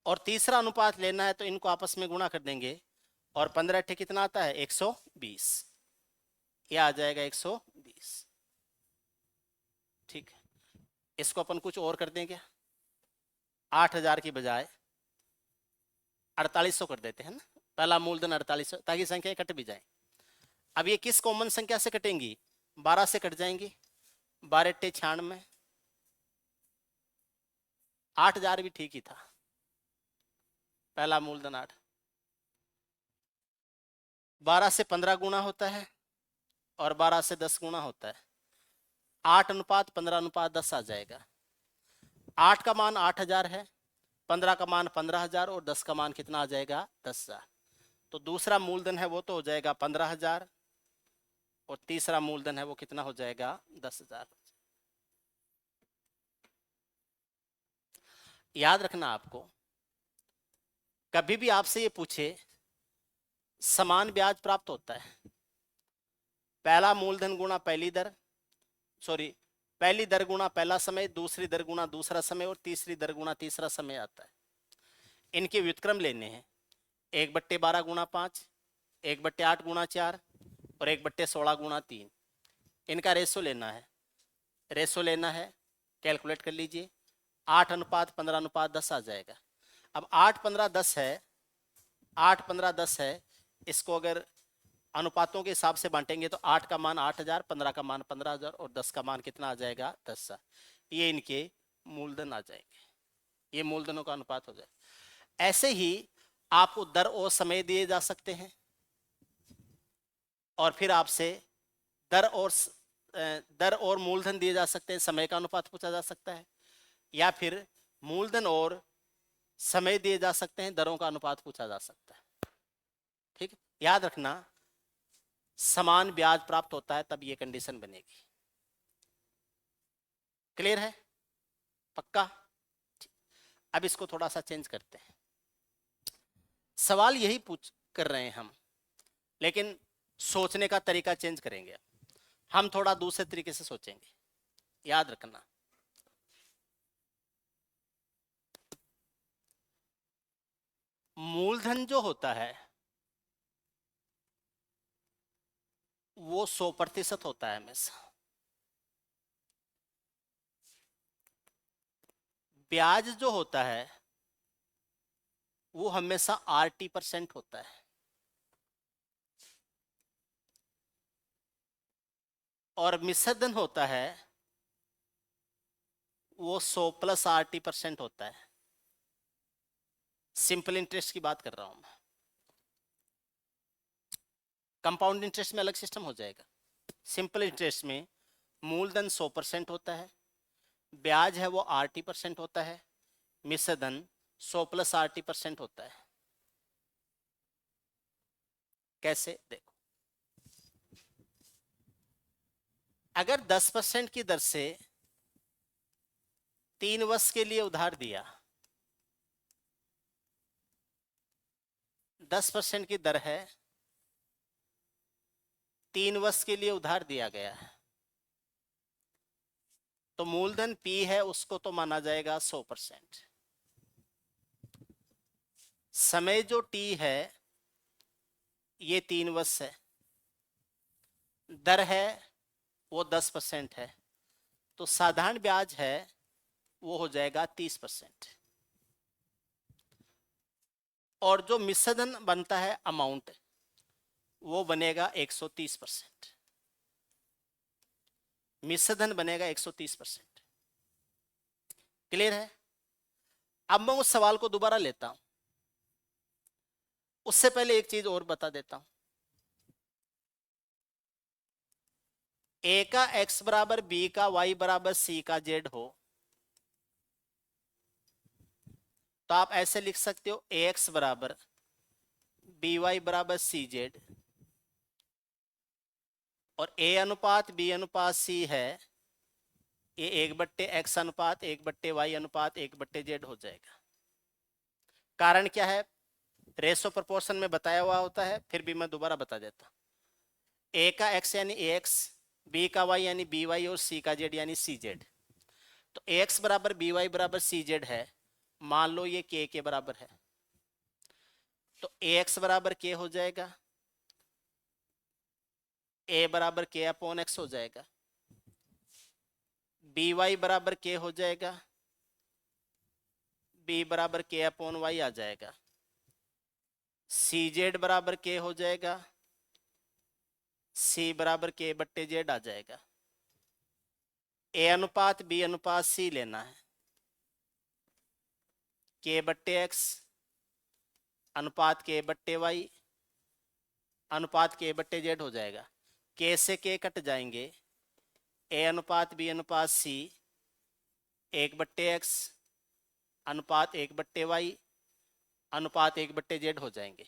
और तीसरा अनुपात लेना है तो इनको आपस में गुणा कर देंगे और 15 कितना आता है 120, यह आ जाएगा 120। ठीक है, इसको अपन कुछ और कर देंगे, 8000 की बजाय 4800 कर देते हैं ना, पहला मूलधन 4800, ताकि संख्या कट भी जाए। अब ये किस कॉमन संख्या से कटेंगी, 12 से कट जाएंगी, 12/96, 8000 भी ठीक ही था, पहला मूलधन 8। 12 से 15 गुना होता है और 12 से 10 गुना होता है, 8:15:10 आ जाएगा। 8 का मान 8000 है, 15 का मान 15000 और 10 का मान कितना आ जाएगा 10,000। तो दूसरा मूलधन है वो तो हो जाएगा 15,000 और तीसरा मूलधन है वो कितना हो जाएगा 10,000। याद रखना आपको, कभी भी आपसे ये पूछे समान ब्याज प्राप्त होता है, पहला मूलधन गुणा पहली दर, पहली दर गुणा पहला समय, दूसरी दर गुणा दूसरा समय और तीसरी दर गुणा तीसरा समय आता है। इनके व्युत्क्रम लेने हैं, 1/12 गुणा 5, 1/8 गुणा 4 और 1/16 गुणा 3। इनका रेशो लेना है, कैलकुलेट कर लीजिए, 8:15:10 आ जाएगा। अब 8:15:10 है, 8:15:10 है, इसको अगर अनुपातों के हिसाब से बांटेंगे तो 8 का मान 8000, 15 का मान 15000 और 10 का मान कितना आ जाएगा 10,000। ये इनके मूलधन आ जाएंगे, ये मूलधनों का अनुपात हो जाएगा। ऐसे ही आपको दर और समय दिए जा सकते हैं और फिर आपसे दर और मूलधन दिए जा सकते हैं, समय का अनुपात पूछा जा सकता है, या फिर मूलधन और समय दिए जा सकते हैं, दरों का अनुपात पूछा जा सकता है। ठीक है, याद रखना समान ब्याज प्राप्त होता है तब ये कंडीशन बनेगी। क्लियर है, पक्का? अब इसको थोड़ा सा चेंज करते हैं, सवाल यही पूछ कर रहे हैं हम, लेकिन सोचने का तरीका चेंज करेंगे। हम थोड़ा दूसरे तरीके से सोचेंगे। याद रखना, मूलधन जो होता है वो 100% होता है हमेशा, ब्याज जो होता है वो हमेशा 80% होता है, और मिश्रधन होता है वो 100+80% होता है। सिंपल इंटरेस्ट की बात कर रहा हूं मैं, कंपाउंड इंटरेस्ट में अलग सिस्टम हो जाएगा। सिंपल इंटरेस्ट में मूलधन 100% होता है, ब्याज है वो 80% होता है, मिश्रधन 100+80% होता है। कैसे, देखो, अगर 10% की दर से 3 वर्ष के लिए उधार दिया, 10% की दर है, 3 वर्ष के लिए उधार दिया गया है, तो मूलधन P है उसको तो माना जाएगा 100%। समय जो T है ये 3 वर्ष है, दर है वो 10% है, तो साधारण ब्याज है वो हो जाएगा 30%। और जो मिश्रधन बनता है अमाउंट वो बनेगा 130%, मिश्रधन बनेगा 130%। क्लियर है? अब मैं उस सवाल को दोबारा लेता हूं। उससे पहले एक चीज और बता देता हूं। ए का एक्स बराबर बी का वाई बराबर सी का जेड हो तो आप ऐसे लिख सकते हो ए एक्स बराबर बी वाई बराबर सी जेड, और ए अनुपात बी अनुपात सी है, ये 1/x अनुपात 1/y अनुपात 1/z हो जाएगा। कारण क्या है? रेशो प्रोपोर्शन में बताया हुआ होता है, फिर भी मैं दोबारा बता देता। ए का x यानी ax, बी का y यानी by और सी का z यानी cz। तो ax बराबर by बराबर cz है, मान लो ये k के बराबर है, तो ax बराबर k हो जाएगा, a बराबर k अपॉन x हो जाएगा, by बराबर k हो जाएगा, b बराबर k अपॉन y आ जाएगा, cz बराबर k हो जाएगा, c बराबर k बट्टे z आ जाएगा। a अनुपात b अनुपात c लेना है, k बट्टे x अनुपात k बट्टे y अनुपात k बट्टे z हो जाएगा। k से k कट जाएंगे, a अनुपात b अनुपात c 1/x अनुपात 1/y अनुपात 1/z हो जाएंगे।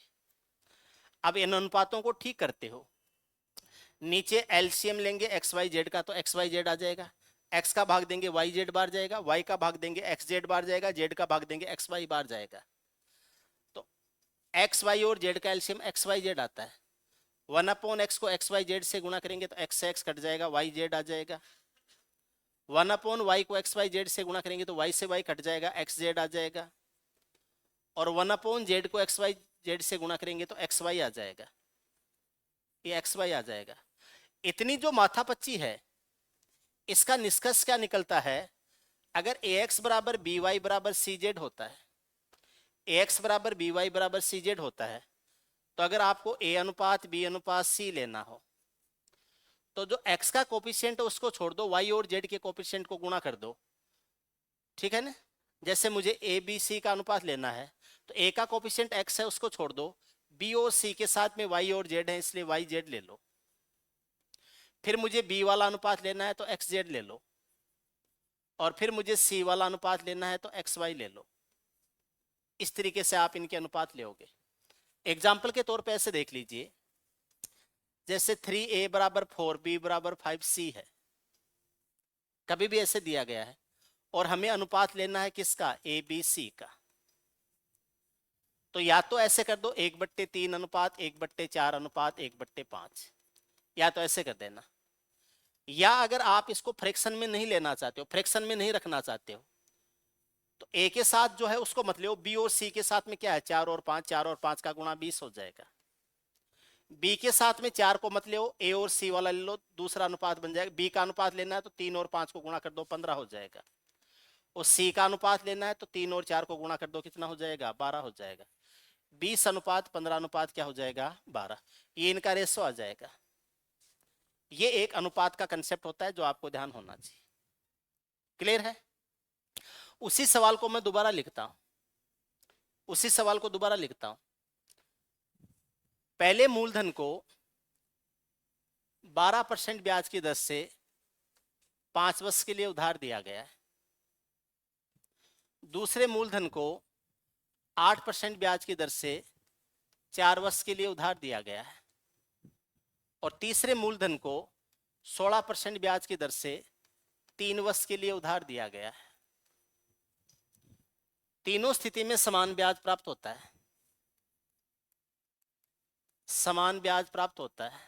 अब इन अनुपातों को ठीक करते हो, नीचे एलसीएम लेंगे एक्स वाई जेड का तो एक्स वाई जेड आ जाएगा, x का भाग देंगे वाई जेड बार जाएगा, y का भाग देंगे एक्स जेड बार जाएगा, z का भाग देंगे एक्स वाई बार जाएगा। तो एक्स वाई और जेड का एलसीएम एक्स वाई जेड आता है। 1/x को एक्स वाई जेड से गुणा करेंगे तो x से x कट जाएगा, वाई जेड आ जाएगा। 1/y को एक्स वाई जेड से गुणा करेंगे तो y से y कट जाएगा, एक्स जेड आ जाएगा। और 1/z को एक्स वाई जेड से गुणा करेंगे तो एक्स वाई आ जाएगा, ये एक्स वाई आ जाएगा। इतनी जो माथापच्ची है, इसका निष्कर्ष क्या निकलता है? अगर ax बराबर by बराबर cz होता है, ax बराबर by बराबर cz होता है, तो अगर आपको a अनुपात b अनुपात c लेना हो तो जो x का कोफिशिएंट है उसको छोड़ दो, y और z के कोफिशिएंट को गुणा कर दो, ठीक है ना। जैसे मुझे a b c का अनुपात लेना है तो a का कोफिशिएंट x है उसको छोड़ दो, b और c के साथ में y और z है इसलिए y z ले लो। फिर मुझे b वाला अनुपात लेना है तो x z ले लो, और फिर मुझे c वाला अनुपात लेना है तो x y ले लो। इस तरीके से आप इनके अनुपात लेोगे। एग्जाम्पल के तौर पे ऐसे देख लीजिए, जैसे 3a बराबर 4b बराबर 5c है, कभी भी ऐसे दिया गया है, और हमें अनुपात लेना है किसका? a b c का। तो या तो ऐसे कर दो 1/3 अनुपात 1/4 अनुपात 1/5, या तो ऐसे कर देना। या अगर आप इसको फ्रैक्शन में नहीं लेना चाहते हो, फ्रैक्शन में नहीं रखना चाहते हो, तो a के साथ जो है उसको मत लो, b और c के साथ में क्या है? 4 और 5, 4 और 5 का गुणा 20 हो जाएगा। b के साथ में 4 को मत लो, a और c वाला ले लो, दूसरा अनुपात बन जाएगा। b का अनुपात लेना है तो 3 और 5 को गुणा कर दो, 15 हो जाएगा। और c का अनुपात लेना है तो 3 और 4 को गुणा कर दो, कितना हो जाएगा? 12 हो जाएगा। 20 अनुपात 15 अनुपात क्या हो जाएगा? 12। ये इनका रेशो आ जाएगा। ये एक अनुपात का कंसेप्ट होता है जो आपको ध्यान होना चाहिए। क्लियर है? उसी सवाल को मैं दोबारा लिखता हूं, उसी सवाल को दोबारा लिखता हूं। पहले मूलधन को 12% ब्याज की दर से 5 वर्ष के लिए उधार दिया गया है। दूसरे मूलधन को 8% ब्याज की दर से 4 वर्ष के लिए उधार दिया गया है। और तीसरे मूलधन को 16% ब्याज की दर से 3 वर्ष के लिए उधार दिया गया है। तीनों स्थिति में समान ब्याज प्राप्त होता है, समान ब्याज प्राप्त होता है।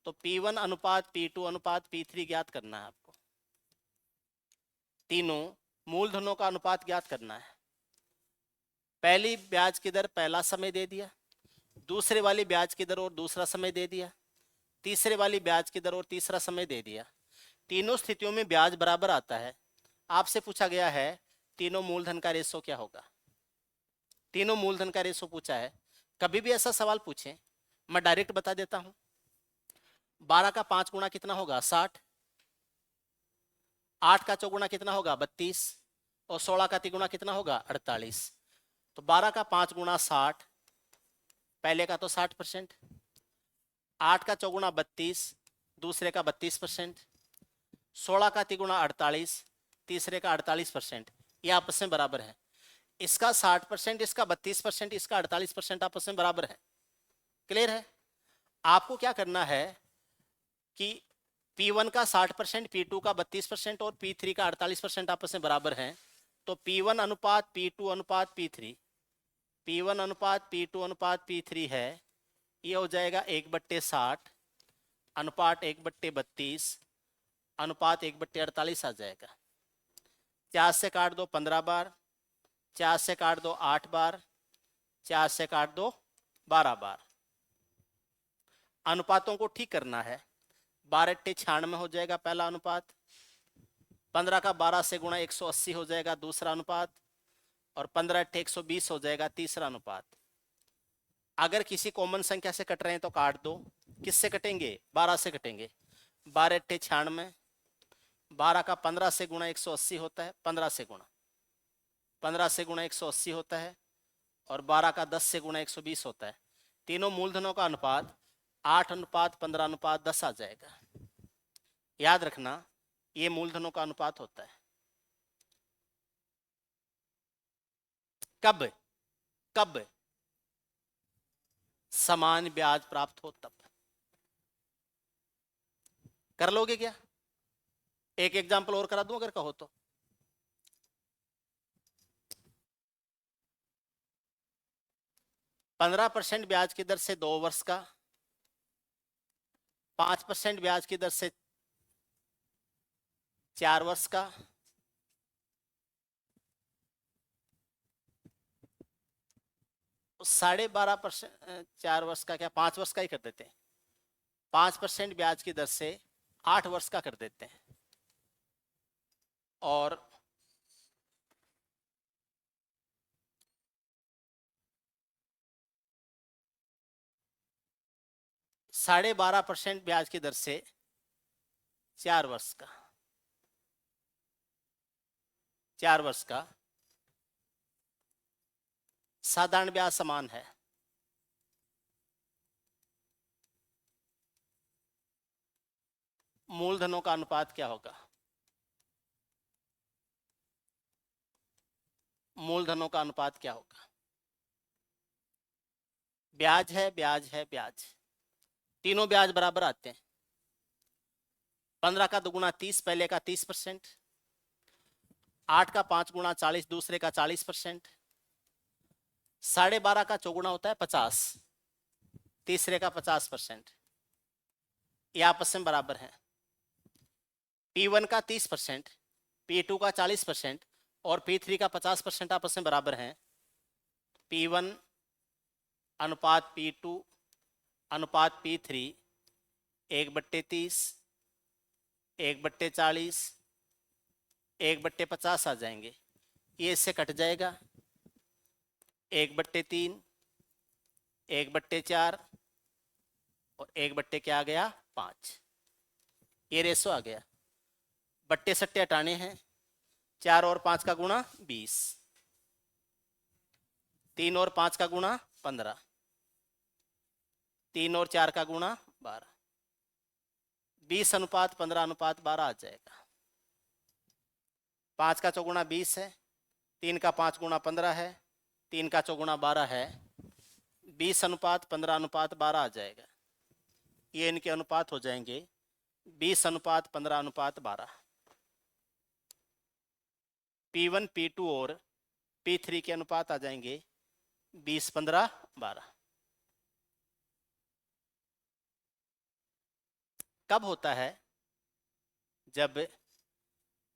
तो P1 अनुपात P2 अनुपात P3 ज्ञात करना है आपको। तीनों मूलधनों का अनुपात ज्ञात करना है। पहली ब्याज की दर पहला समय दे दिया, दूसरे वाली ब्याज की दर और दूसरा समय दे दिया, तीसरे वाली ब्याज की दर और तीसरा समय दे दिया। तीनों स्थितियों में ब्याज बराबर आता है। आपसे पूछा गया है तीनों मूलधन का रेशो क्या होगा। तीनों मूलधन का रेशो पूछा है। कभी भी ऐसा सवाल पूछे मैं डायरेक्ट बता देता हूं। 12 का 5 गुना कितना होगा? 60। 8 का चौगुना कितना होगा? 32। और 16 का तिगुना कितना होगा 48। तो 12 का 5 गुना 60, पहले का तो 60%। 8 का चौगुना 32, दूसरे का 32%। 16 का तिगुना 48, तीसरे का 48%। ये आपस में बराबर है। इसका 60%, इसका 32%, इसका 48% आपस में बराबर है। क्लियर है? आपको क्या करना है कि P1 का 60%, P2 का 32% और P3 का 48% आपस में बराबर है। तो P1 अनुपात P2 अनुपात P3, P1 अनुपात P2 अनुपात P3 है। ये हो जाएगा 1/60 अनुपात 1/32 अनुपात 1/48 आ जाएगा। 4 से काट दो 15 बार, 4 से काट दो 8 बार, 4 से काट दो 12 बार। अनुपातों को ठीक करना है। 12 × 96 हो जाएगा पहला अनुपात। 15 का 12 से गुणा 180 हो जाएगा दूसरा अनुपात। और 15 × 120 हो जाएगा तीसरा अनुपात। अगर किसी कॉमन संख्या से कट रहे हैं तो काट दो। किससे कटेंगे? 12 से कटेंगे। 12 × 96, 12 का 15 से गुणा 180 होता है, 15 से गुणा 180 होता है। और 12 का 10 से गुणा 120 होता है। तीनों मूलधनों का अनुपात 8:15:10 आ जाएगा। याद रखना, ये मूलधनों का अनुपात होता है। कब? कब? समान ब्याज प्राप्त हो तब। कर लोगे क्या? एक एग्जांपल और करा दूं अगर कहो तो। पंद्रह % ब्याज की दर से 2 वर्ष का, 5% ब्याज की दर से 4 वर्ष का, 12.5%, 4 वर्ष का क्या 5 वर्ष का ही कर देते हैं। 5% ब्याज की दर से 8 वर्ष का कर देते हैं। और 12.5% ब्याज की दर से 4 वर्ष का, 4 वर्ष का। साधारण ब्याज समान है। मूलधनों का अनुपात क्या होगा? मूलधनों का अनुपात क्या होगा? ब्याज है, ब्याज है, ब्याज। तीनों ब्याज बराबर आते हैं। 15 का 2 गुना 30, पहले का 30%। 8 का 5 गुना 40, दूसरे का 40%। 12.5 का चौगुना होता है 50, तीसरे का 50%। ये आपस में बराबर है। P1 का 30%, P2 का 40% और P3 का 50% आपस में बराबर हैं। P1 अनुपात P2 अनुपात P3 1/30, 1/40, 1/50 आ जाएंगे। ये इससे कट जाएगा। 1/3, 1/4 और 1/ क्या आ गया 5। ये रेसो आ गया। बट्टे सट्टे हटाने हैं। 4 और 5 का गुणा 20, 3 और 5 का गुणा 15, 3 और 4 का गुणा 12। 20:15:12 आ जाएगा। 5 का चौगुना 20 है, 3 का 5 गुणा 15 है, 3 का चौगुना 12 है। 20:15:12 आ जाएगा। ये इनके अनुपात हो जाएंगे 20:15:12। P1 P2 और P3 के अनुपात आ जाएंगे 20:15:12। कब होता है? जब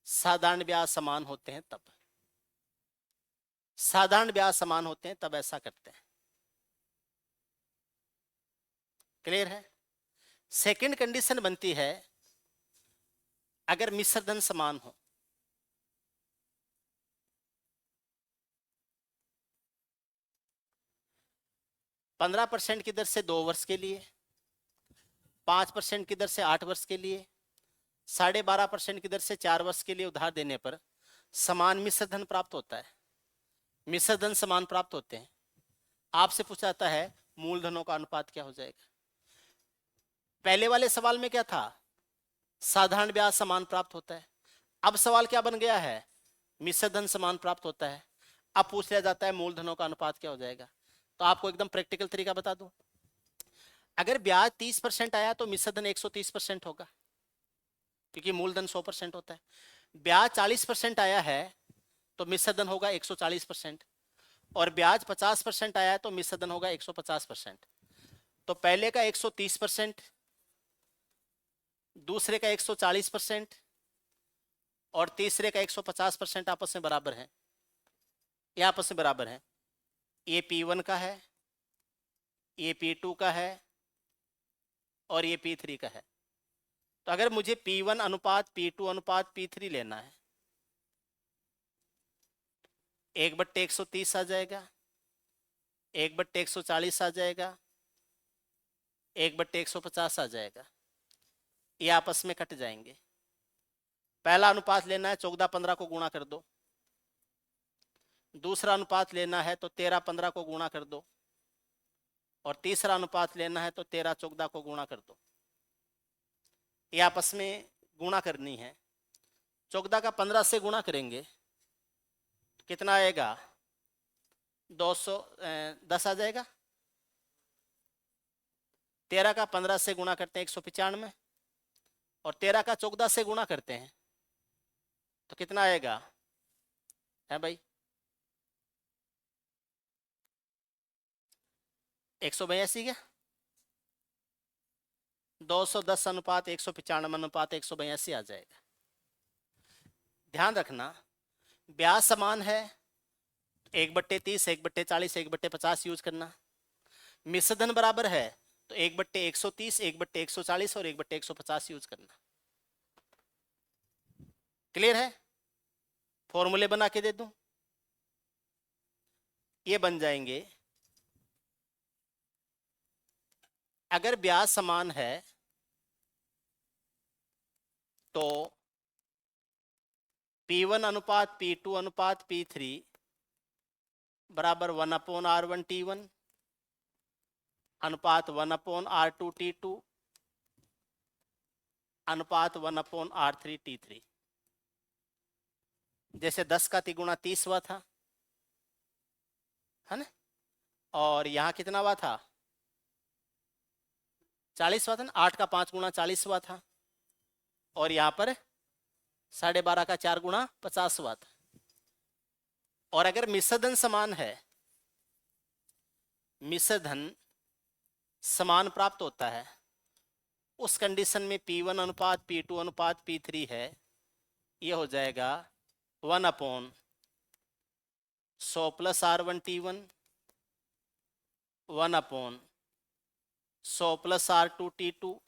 साधारण ब्याज समान होते हैं तब। साधारण ब्याज समान होते हैं तब ऐसा करते हैं। क्लियर है? सेकंड कंडीशन बनती है अगर मिश्र धन समान हो। पंद्रह % की दर से 2 वर्ष के लिए, 5% की दर से 8 वर्ष के लिए, 12.5% की दर से 4 वर्ष के लिए उधार देने पर समान मिश्र धन प्राप्त होता है, मिश्र धन समान प्राप्त होते हैं। आपसे पूछा जाता है मूलधनों का अनुपात क्या हो जाएगा। पहले वाले सवाल में क्या था, साधारण ब्याज समान प्राप्त होता है। अब सवाल क्या बन गया है, मिश्र धन समान प्राप्त होता है। अब पूछ लिया जाता है मूलधनों का अनुपात क्या हो जाएगा। तो आपको एकदम प्रैक्टिकल तरीका बता दूं, अगर ब्याज 30% आया तो मिश्र धन 130% होगा, क्योंकि मूलधन 100% होता है। ब्याज 40% आया है तो मिश्र धन होगा 140%, और ब्याज 50% आया है तो मिश्र धन होगा 150%। तो पहले का 130%, दूसरे का 140% और तीसरे का 150% आपस में बराबर है, ये आपस में बराबर है। ये P1 का है, ये P2 का है और ये P3 का है। तो अगर मुझे P1 अनुपात P2 अनुपात P3 लेना है, 1/130 आ जाएगा, 1/140 आ जाएगा, 1/150 आ जाएगा, ये आपस में कट जाएंगे। पहला अनुपात लेना है 14-15 को गुणा कर दो, दूसरा अनुपात लेना है तो 13-15 को गुणा कर दो, और तीसरा अनुपात लेना है तो 13-14 को गुणा कर दो। ये आपस में गुणा करनी है। 14 का 15 से गुणा करेंगे तो कितना आएगा, 210 आ जाएगा। 13 का 15 से गुणा करते हैं 195, और 13 का 14 से गुणा करते हैं तो कितना आएगा, है भाई 182 क्या, 210 अनुपात 195 अनुपात 182 आ जाएगा। ध्यान रखना ब्याज समान है, 1/30, 1/40, 1/50 यूज करना। मिश्र धन बराबर है तो 1/130, 1/140 और 1/150 यूज करना। क्लियर है, फॉर्मूले बना के दे दूं, ये बन जाएंगे। अगर ब्याज समान है तो P1 अनुपात P2 अनुपात P3 बराबर 1/R1T1 अनुपात 1/R2T2 अनुपात 1/R3T3। जैसे 10 का तिगुना 30 हुआ था, है ना, और यहाँ कितना हुआ था, 40 हुआ था ना। 8 का 5 गुना 40 हुआ था, और यहाँ पर 12.5 का 4 गुना 50 हुआ था। और अगर मिश्र धन समान है, मिश्र धन समान प्राप्त होता है, उस कंडीशन में P1 अनुपात P2 अनुपात P3 है, ये हो जाएगा 1/100 प्लस R1T1, 1/100 प्लस R2T2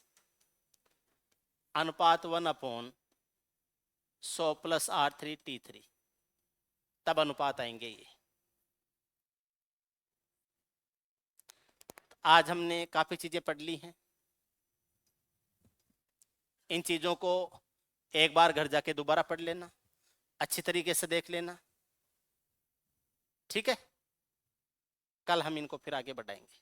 अनुपात 1/100 प्लस R3T3। तब अनुपात आएंगे ये। आज हमने काफी चीजें पढ़ ली हैं, इन चीजों को एक बार घर जाके दोबारा पढ़ लेना, अच्छी तरीके से देख लेना, ठीक है। कल हम इनको फिर आगे बढ़ाएंगे।